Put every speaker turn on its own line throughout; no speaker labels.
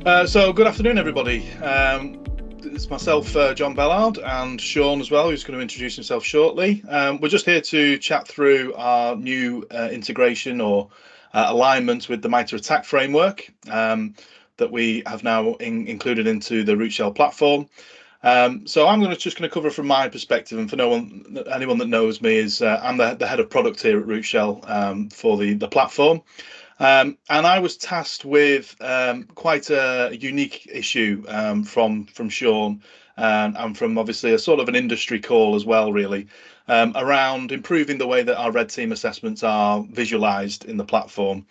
So good afternoon, everybody. It's myself, John Ballard, and Sean as well, who's going to introduce himself shortly. We're just here to chat through our new integration or alignment with the Mitre Att&ck framework that we have now included into the Rootshell platform. So I'm just going to cover from my perspective, and for anyone that knows me, is I'm the head of product here at Rootshell for the platform. And I was tasked with quite a unique issue from Sean and from obviously a sort of an industry call as well, really, around improving the way that our red team assessments are visualized in the platform.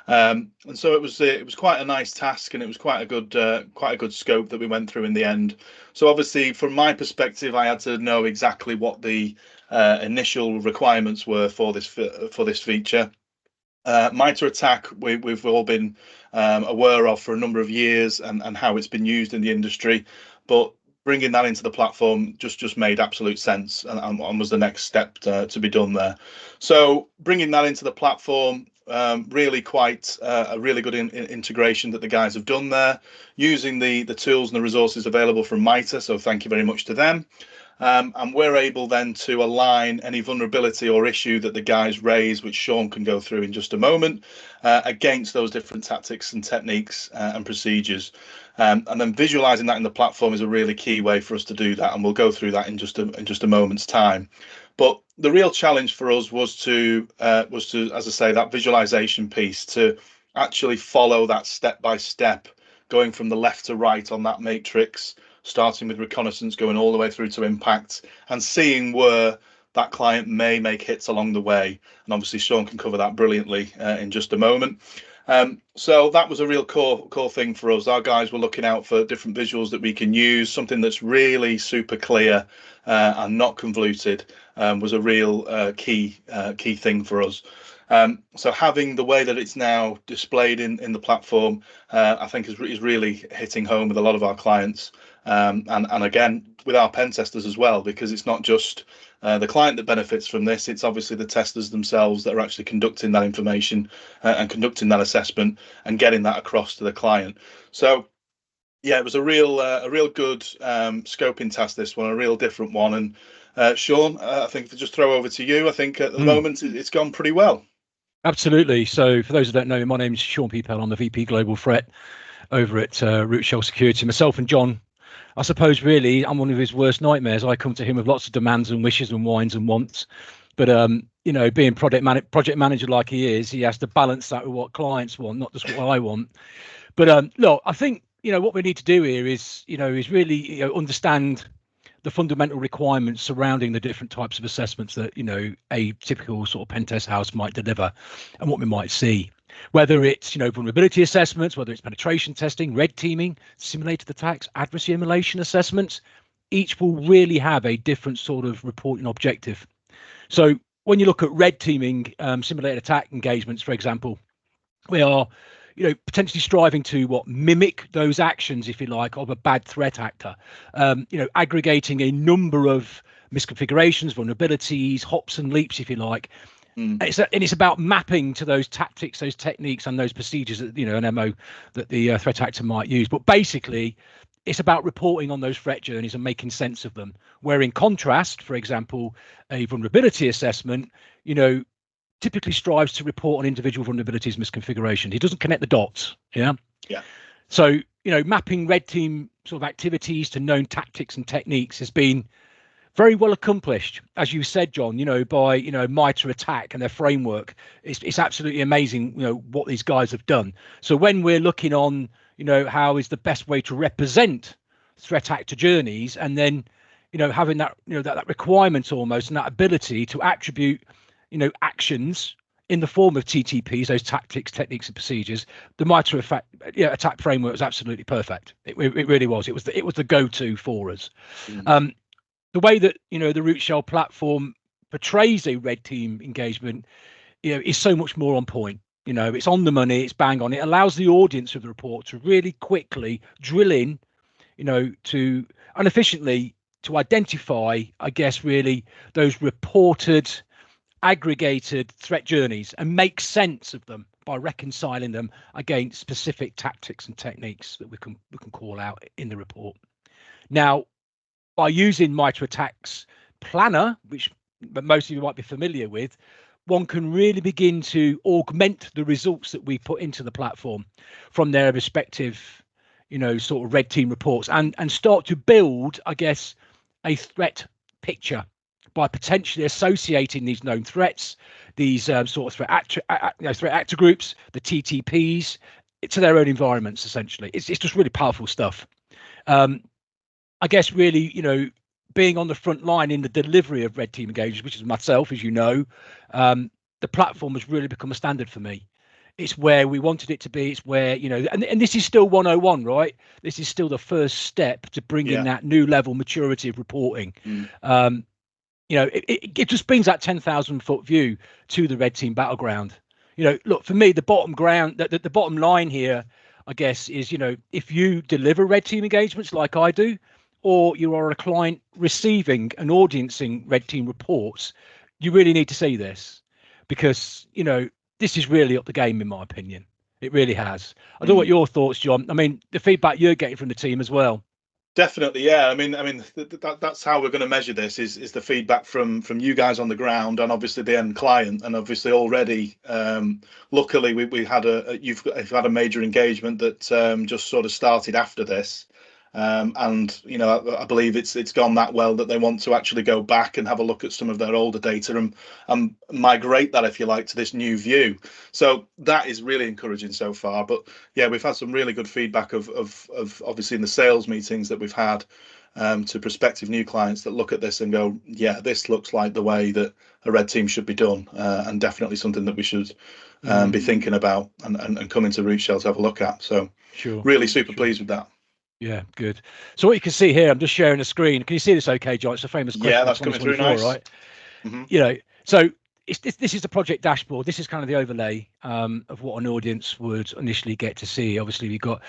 And so it was quite a nice task, and it was quite a good scope that we went through in the end. So obviously, from my perspective, I had to know exactly what the initial requirements were for this feature. Mitre Att&ck, we've all been aware of for a number of years, and how it's been used in the industry, but bringing that into the platform just made absolute sense, and was the next step to be done there. So bringing that into the platform, really quite a really good integration that the guys have done there, using the tools and the resources available from Mitre. So thank you very much to them. And we're able then to align any vulnerability or issue that the guys raise, which Sean can go through in just a moment, against those different tactics and techniques and procedures. And then visualizing that in the platform is a really key way for us to do that, and we'll go through that in just a moment's time. But the real challenge for us was to, as I say, that visualization piece, to actually follow that step by step, going from the left to right on that matrix, starting with reconnaissance, going all the way through to impact, and seeing where that client may make hits along the way. And obviously, Sean can cover that brilliantly in just a moment. So that was a real core thing for us. Our guys were looking out for different visuals that we can use, something that's really super clear and not convoluted, was a real key thing for us. So having the way that it's now displayed in the platform, I think is really hitting home with a lot of our clients, and again with our pen testers as well, because it's not just the client that benefits from this. It's obviously the testers themselves that are actually conducting that information and conducting that assessment and getting that across to the client. So yeah, it was a real good scoping task, this one, a real different one. And Sean, I think if I just throw over to you, I think at the moment it's gone pretty well.
Absolutely. So for those who don't know, my name's Sean Peepel. I'm the VP Global Threat over at Rootshell Security. Myself and John, I suppose really I'm one of his worst nightmares. I come to him with lots of demands and wishes and whines and wants. But being project manager like he is, he has to balance that with what clients want, not just what I want. But look, I think what we need to do here is really understand the fundamental requirements surrounding the different types of assessments that a typical sort of pen test house might deliver, and what we might see, whether it's vulnerability assessments, whether it's penetration testing, red teaming, simulated attacks, adversary emulation assessments. Each will really have a different sort of reporting objective. So when you look at red teaming, simulated attack engagements, for example, we are potentially striving to mimic those actions, if you like, of a bad threat actor, aggregating a number of misconfigurations, vulnerabilities, hops and leaps, if you like. And it's about mapping to those tactics, those techniques, and those procedures that an MO that the threat actor might use. But basically, it's about reporting on those threat journeys and making sense of them. Where in contrast, for example, a vulnerability assessment, typically strives to report on individual vulnerabilities, misconfigurations. He doesn't connect the dots. Yeah. So mapping red team sort of activities to known tactics and techniques has been very well accomplished, as you said, John. By Mitre Att&ck and their framework. It's absolutely amazing. What these guys have done. So when we're looking on, how is the best way to represent threat actor journeys, and then having that that requirement almost, and that ability to attribute actions in the form of TTPs, those tactics, techniques, and procedures, the Mitre Att&ck framework was absolutely perfect. It really was. It was the go-to for us. The way that the Rootshell platform portrays a red team engagement, is so much more on point. It's on the money. It's bang on. It allows the audience of the report to really quickly drill in, to and efficiently to identify, I guess, really those reported, aggregated threat journeys and make sense of them by reconciling them against specific tactics and techniques that we can call out in the report. Now, by using Mitre Att&ck's planner, which most of you might be familiar with, one can really begin to augment the results that we put into the platform from their respective, sort of red team reports, and start to build, I guess, a threat picture by potentially associating these known threats, these sort of threat actor groups, the TTPs, to their own environments. Essentially, it's just really powerful stuff. I guess really, being on the front line in the delivery of red team engagements, which is myself, as you know, the platform has really become a standard for me. It's where we wanted it to be. It's where, and this is still 101, right? This is still the first step to bringing that new level maturity of reporting. It just brings that 10,000 foot view to the red team battleground. Look, for me, the bottom line here, I guess, is, if you deliver red team engagements like I do, or you are a client receiving and audiencing red team reports, you really need to see this, because, this is really up the game, in my opinion. It really has. I don't know what your thoughts, John. I mean, the feedback you're getting from the team as well.
Definitely, yeah. I mean, that's how we're going to measure this is the feedback from you guys on the ground, and obviously the end client. And obviously already, luckily, you've had a major engagement that just sort of started after this. And I believe it's gone that well that they want to actually go back and have a look at some of their older data and migrate that, if you like, to this new view. So that is really encouraging so far. But yeah, we've had some really good feedback of obviously in the sales meetings that we've had to prospective new clients that look at this and go, yeah, this looks like the way that a red team should be done, and definitely something that we should be thinking about and coming to Rootshell to have a look at. So really super pleased with that.
Yeah, good. So what you can see here, I'm just sharing the screen. Can you see this okay, John? It's a famous question.
Yeah, that's coming through nice.
Right? So this is the project dashboard. This is kind of the overlay of what an audience would initially get to see. Obviously, we've got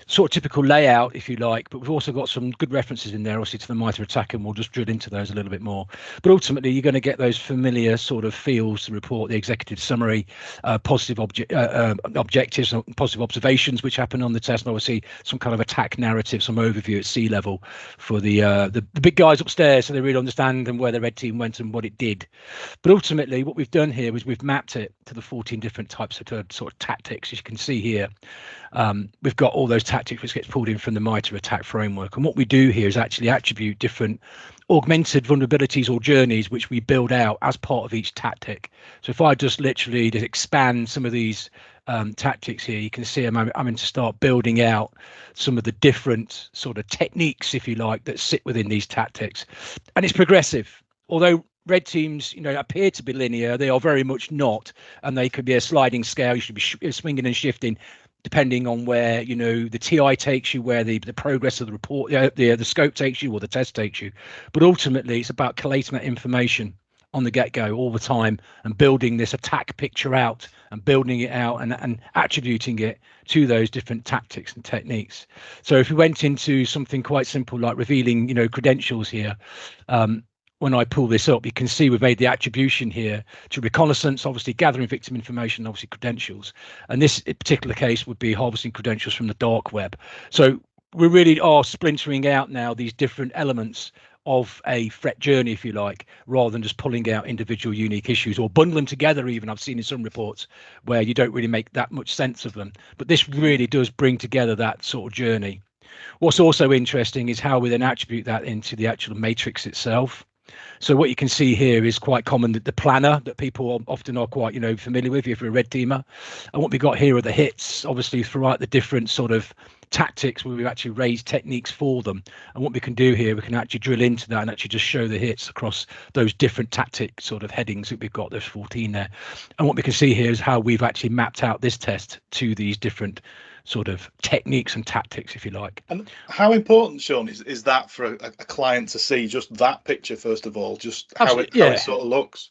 sort of typical layout, if you like, but we've also got some good references in there, obviously, to the Mitre Att&ck, and we'll just drill into those a little bit more. But ultimately, you're going to get those familiar sort of feels to report, the executive summary, positive objectives, positive observations which happen on the test, and obviously some kind of attack narrative, some overview at sea level for the big guys upstairs, so they really understand and where the red team went and what it did. But ultimately, what we've done here is we've mapped it to the 14 different types of sort of tactics, as you can see here. We've got all those tactics which gets pulled in from the Mitre Att&ck framework, and what we do here is actually attribute different augmented vulnerabilities or journeys which we build out as part of each tactic. So if I just literally expand some of these tactics here, you can see I'm having to start building out some of the different sort of techniques, if you like, that sit within these tactics, and it's progressive. Although red teams, appear to be linear, they are very much not, and they could be a sliding scale. You should be swinging and shifting depending on where the TI takes you, where the progress of the report, the scope takes you, or the test takes you. But ultimately, it's about collating that information on the get-go all the time and building this attack picture out and building it out and attributing it to those different tactics and techniques. So if we went into something quite simple like revealing, credentials here, when I pull this up, you can see we've made the attribution here to reconnaissance, obviously gathering victim information, obviously credentials. And this particular case would be harvesting credentials from the dark web. So we really are splintering out now these different elements of a threat journey, if you like, rather than just pulling out individual unique issues or bundling together. Even I've seen in some reports where you don't really make that much sense of them. But this really does bring together that sort of journey. What's also interesting is how we then attribute that into the actual matrix itself. So what you can see here is quite common, that the planner that people often are quite, familiar with if you're a red teamer. And what we got here are the hits, obviously throughout the different sort of tactics where we've actually raised techniques for them. And what we can do here, we can actually drill into that and actually just show the hits across those different tactic sort of headings that we've got, there's 14 there. And what we can see here is how we've actually mapped out this test to these different sort of techniques and tactics, if you like.
And how important, Sean, is that for a client to see just that picture, first of all, just how it sort of looks?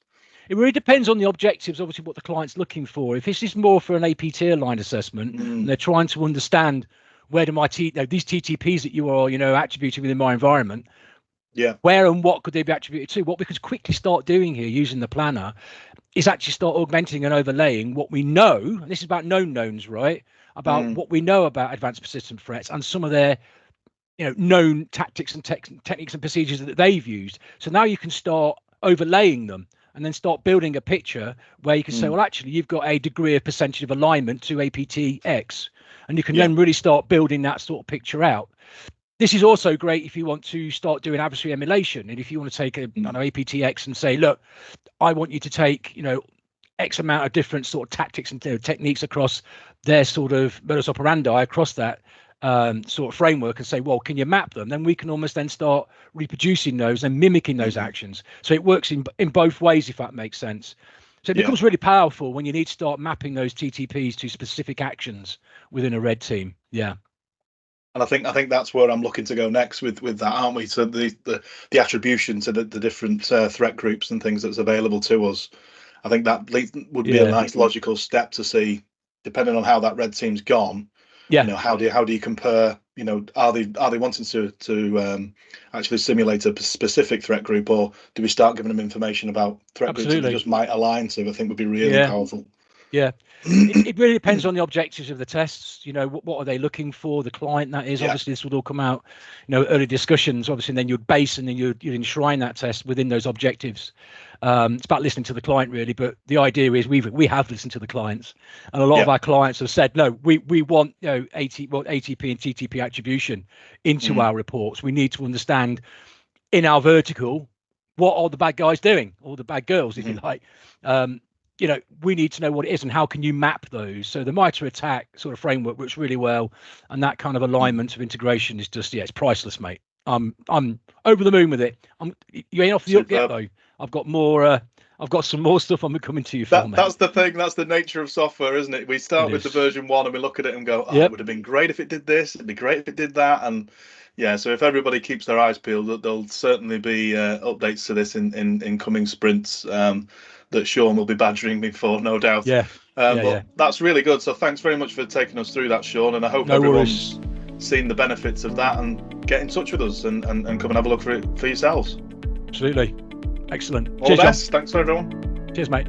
It really depends on the objectives, obviously, what the client's looking for. If this is more for an APT aligned assessment, and they're trying to understand where do these TTPs that you are, attributing within my environment, where and what could they be attributed to? What we could quickly start doing here using the planner is actually start augmenting and overlaying what we know. And this is about known knowns, right? About what we know about advanced persistent threats and some of their known tactics and techniques and procedures that they've used. So now you can start overlaying them and then start building a picture where you can say, well, actually, you've got a degree of percentage of alignment to Att&ck, and you can then really start building that sort of picture out. This is also great if you want to start doing adversary emulation, and if you want to take Att&ck and say, look, I want you to take X amount of different sort of tactics and techniques across their sort of modus operandi across that sort of framework, and say, well, can you map them? Then we can almost then start reproducing those and mimicking those actions. So it works in both ways, if that makes sense. So it becomes really powerful when you need to start mapping those TTPs to specific actions within a red team. Yeah.
And I think that's where I'm looking to go next with that, aren't we? So the attribution to the different threat groups and things that's available to us. I think that would be a nice logical step to see, depending on how that red team's gone. How do you compare? Are they wanting to actually simulate a specific threat group, or do we start giving them information about threat groups that they just might align to? I think would be really powerful.
Yeah, it really depends on the objectives of the tests. What are they looking for? The client, that is. Obviously, this would all come out, early discussions. Obviously, and then you'd base and then you'd enshrine that test within those objectives. It's about listening to the client, really. But the idea is we have listened to the clients, and a lot of our clients have said, no, we want ATP and TTP attribution into our reports. We need to understand in our vertical what are the bad guys doing, or the bad girls, if you like. We need to know what it is and how can you map those. So the Mitre Att&ck sort of framework works really well, and that kind of alignment of integration is just it's priceless, mate. I'm over the moon with it. You ain't off the hook yet though. I've got some more stuff I'm coming to you for.
That's the thing. That's the nature of software, isn't it? We start with the version 1 and we look at it and go, it would have been great if it did this. It'd be great if it did that. And so if everybody keeps their eyes peeled, there'll certainly be updates to this in coming sprints that Sean will be badgering me for, no doubt. But that's really good. So thanks very much for taking us through that, Sean. And I hope everyone's seen the benefits of that and get in touch with us and come and have a look for it for yourselves.
Absolutely. Excellent.
All the best. Thanks for everyone.
Cheers, mate.